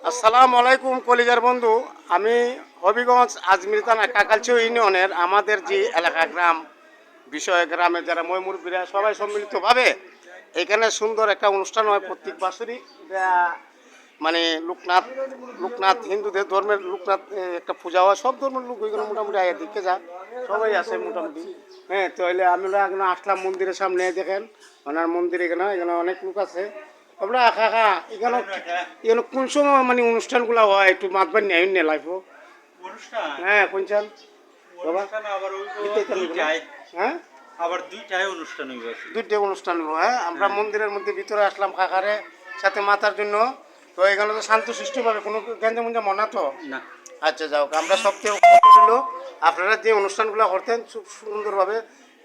আসসালামু আলাইকুম কলিজার বন্ধু। আমি হবিগঞ্জ আজমির থানা কাকালচিও ইউনিয়নের আমাদের যে এলাকা গ্রাম বিষয় গ্রামে যারা ময়মুরব্বীরা সবাই সম্মিলিতভাবে এখানে সুন্দর একটা অনুষ্ঠান হয় প্রত্যেক বছরই। মানে লোকনাথ লোকনাথ হিন্দুদের ধর্মের লোকনাথ একটা পূজা হয়, সব ধর্মের লোক ওইখানে মোটামুটি আগে দিকে যা সবাই আছে মোটামুটি। হ্যাঁ, তাহলে আমরা এখানে আসলাম মন্দিরের সামনে, দেখেন ওনার মন্দির এখানে এখানে অনেক লোক আছে। আমরা কাকা এখানে এখানে কোন সময় মানে অনুষ্ঠানগুলো হয় একটু মাতবার নেই নে লাইফ। অনুষ্ঠান হ্যাঁ কোনচান বাবা অনুষ্ঠান আবার ওই দুইটাই। হ্যাঁ আবার দুইটাই অনুষ্ঠান হইবে। দুইটা অনুষ্ঠান হলো। হ্যাঁ, আমরা মন্দিরের মধ্যে ভিতরে আসলাম কাকারে সাথে মাতার জন্য। তো এখানে তো শান্ত সৃষ্টিভাবে কোনো গেঞ্জা মুঞ্জা মনা তো না। আচ্ছা যাও, আমরা সবচেয়ে ছিল আপনারা যে অনুষ্ঠানগুলো করতেন খুব সুন্দরভাবে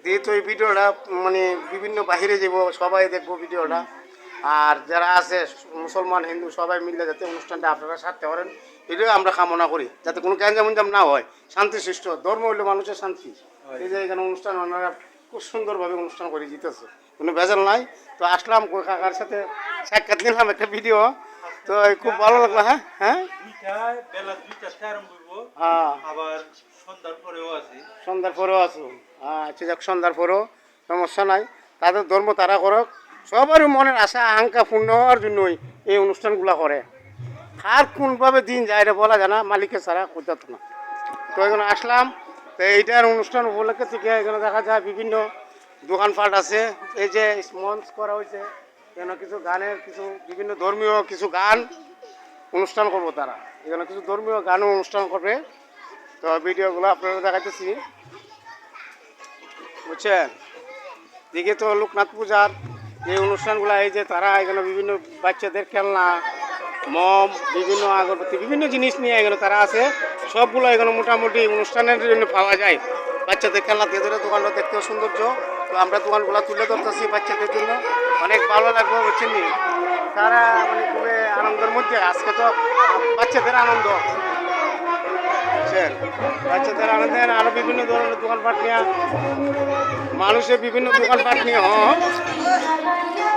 দিয়ে। তো এই ভিডিওটা মানে বিভিন্ন বাহিরে যাব, সবাই দেখবো ভিডিওটা। আর যারা আছে মুসলমান হিন্দু সবাই মিলে যাতে অনুষ্ঠানটা আপনারা সারতে পারেন, এটাই আমরা কামনা করি, যাতে কোনো গ্যাঞ্জাম মুঞ্জাম না হয়, শান্তি সৃষ্ট। ধর্ম হইলে মানুষের শান্তি। এই যে এখানে অনুষ্ঠান ওনারা খুব সুন্দরভাবে অনুষ্ঠান করে জিতেছে, কোনো ভেজাল নাই। তো আসলাম কাকার সাথে সাক্ষাৎ নিলাম একটা ভিডিও, তো খুব ভালো লাগলো। হ্যাঁ হ্যাঁ বেলা 2টাতে আরম্ভ হইব। হ্যাঁ, আবার সন্ধ্যার পরেও আছে। সন্ধ্যার পরেও আছো। আচ্ছা যাক, সন্ধ্যার পরেও সমস্যা নাই, তাদের ধর্ম তারা করক। সবারই মনের আশা আকাঙ্ক্ষা পূর্ণ হওয়ার জন্যই এই অনুষ্ঠানগুলো করে। আর কোনভাবে দিন যায় এটা বলা যায় না, মালিকের ছাড়া কোথাও না। তো এখানে আসলাম, তো এইটার অনুষ্ঠান উপলক্ষে থেকে এখানে দেখা যায় বিভিন্ন দোকানপাট আছে। এই যে মঞ্চ করা হয়েছে, এখানে কিছু গানের কিছু বিভিন্ন ধর্মীয় কিছু গান অনুষ্ঠান করবো তারা। এখানে কিছু ধর্মীয় গানও অনুষ্ঠান করবে। তো ভিডিওগুলো আপনারা দেখাইতেছি, বুঝছেন। দিকে তো লোকনাথ পূজার এই অনুষ্ঠানগুলো, এই যে তারা এখানে বিভিন্ন বাচ্চাদের খেলনা, মম, বিভিন্ন আগরবাতি, বিভিন্ন জিনিস নিয়ে এখানে তারা আছে। সবগুলো এখানে মোটামুটি অনুষ্ঠানের জন্য পাওয়া যায়। বাচ্চাদের খেলনা দিয়ে ধরে দোকানটা দেখতেও সৌন্দর্য। তো আমরা দোকানগুলো তুলে ধরতেছি বাচ্চাদের জন্য, অনেক ভালো লাগবে, বুঝছেন নি। তারা মানে খুবই আনন্দের মধ্যে আজকে তো বাচ্চাদের আনন্দ, বুঝছেন। বাচ্চাদের আনন্দের আরও বিভিন্ন ধরনের দোকানপাট নিয়ে মানুষের বিভিন্ন দোকানপাট নিয়ে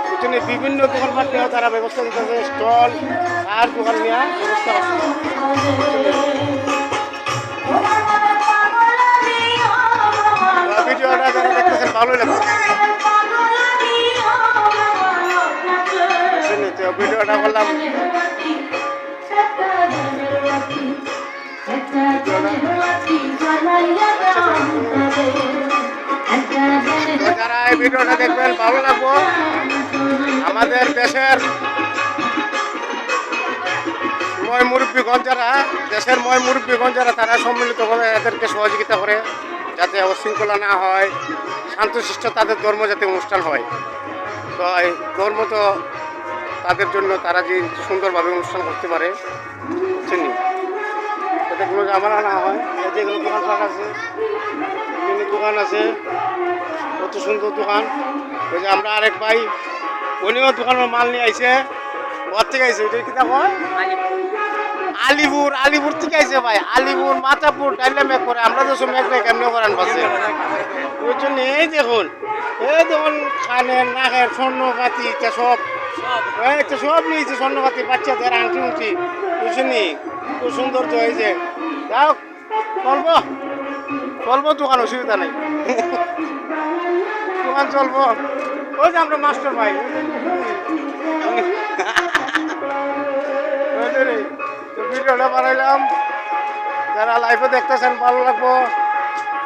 বুঝছেন, বিভিন্ন দোকানপাট নিয়েও তারা ব্যবস্থা দিতেছে, স্টল আর দোকান নেওয়া ব্যবস্থা আছে। ভিডিওটা যারা দেখতেছেন ভালোই লাগবে, ভিডিওটা করলাম। যারা এই ভিডিওটা দেখবেন ভালো লাগবো। আমাদের দেশের মুরব্বীগণ যারা, দেশের মুরব্বীগণ যারা, তারা সম্মিলিতভাবে এদেরকে সহযোগিতা করে যাতে অশৃঙ্খলা না হয়, শান্তশিষ্ট তাদের ধর্ম যাতে অনুষ্ঠান হয়। তো এই ধর্ম তো তাদের জন্য, তারা যে সুন্দরভাবে অনুষ্ঠান করতে পারে, বুঝছেন, যাতে কোনো ঝামেলা না হয়। যেগুলো দোকানপাট আছে, বিভিন্ন দোকান আছে, কত সুন্দর দোকান। ওই যে আমরা আরেক ভাই উনিও দোকানের মাল নিয়ে আইছে, ঘর থেকে আইছে। ওইটা কি দেখো আলিপুর, আলিপুর থেকে আইছে ভাই, আলিপুর মাথাপুর ডাইলে মেঘ করে। আমরা তো সব মেঘ কেমনে করেন পাশে, ওই জন্য এই দেখুন, এই দেখুন কানের নাকের স্বর্ণপাতি এটা সব, এটা সব নিয়েছে স্বর্ণপাতি, বাচ্চাদের আংটি উঠি, বুঝছেন। খুব সৌন্দর্য হয়েছে। যাও চলবো চলবো, দোকান অসুবিধা নেই, দোকান চলবো। ওই যে আমরা মাস্টার ভাই, ভিডিওটা বানাইলাম। যারা লাইভে দেখতেছেন ভালো লাগবো,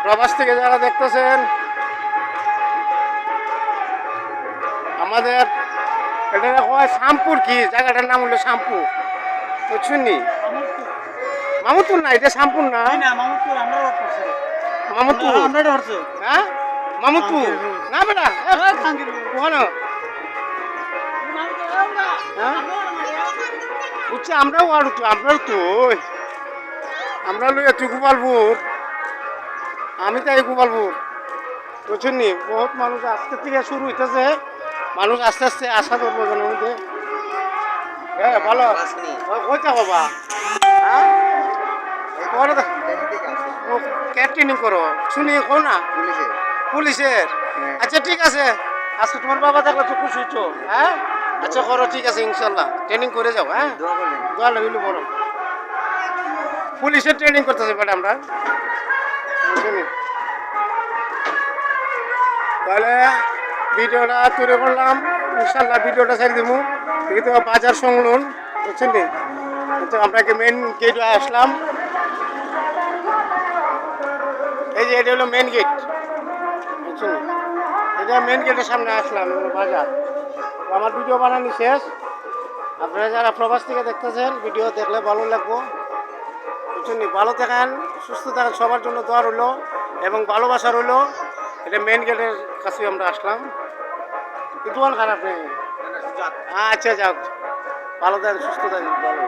প্রবাস থেকে যারা দেখতেছেন, আমাদের এটা হয় শ্যামপুর, কি জায়গাটার নাম হলো শ্যামপুর, বুঝছেন নি। মামুদপুর না, এটা শ্যামপুর না, মামুদপুর। হ্যাঁ মামুদপুর না বেটা, ওখানে বুঝছি। আমরাও আর আমরাও তো আমরা লইয়া তুই গোপালপুর, আমি তাই গোপালপুর, বুঝছেন নি। বহুত মানুষ আজকে থেকে শুরু হইতেছে, মানুষ আস্তে আস্তে আসা ধরবো জনের মধ্যে। হ্যাঁ ভালো কইতে হবা। হ্যাঁ ক্যান্টিনিং করো, শুনি কো না পুলিশের। আচ্ছা ঠিক আছে, আজকে তোমার বাবা দেখলে তো খুশি হচ্ছ। হ্যাঁ আচ্ছা করো, ঠিক আছে ইনশাল্লাহ ট্রেনিং করে যাও। হ্যাঁ দোয়া করবেন। দোয়া লাগিল বড় পুলিশের ট্রেনিং করতেছে বেটা আমরা, বুঝলি? তাহলে ভিডিওটা তৈরি করলাম, ইনশাল্লাহ ভিডিওটা ছেড়ে দেবো। কিন্তু বাজার সংলগ্ন, বুঝছেন নি? তো আমরা কি মেন গেটে আসলাম, এই যে এটা হলো মেন গেট, বুঝছেন? এটা মেন গেটের সামনে আসলাম, এগুলো বাজার। তো আমার ভিডিও বানানো শেষ। আপনারা যারা প্রবাস থেকে দেখতেছেন ভিডিও দেখলে ভালো লাগবো, বুঝছেন? ভালো থাকেন, সুস্থ থাকেন, সবার জন্য দোয়া রইলো এবং ভালোবাসা রইলো। এটা মেন গেটের কাছে আমরা আসলাম। দোয়ান খারাপ নেই। আচ্ছা যাক, ভালো থাকেন, সুস্থ থাকেন, ভালো।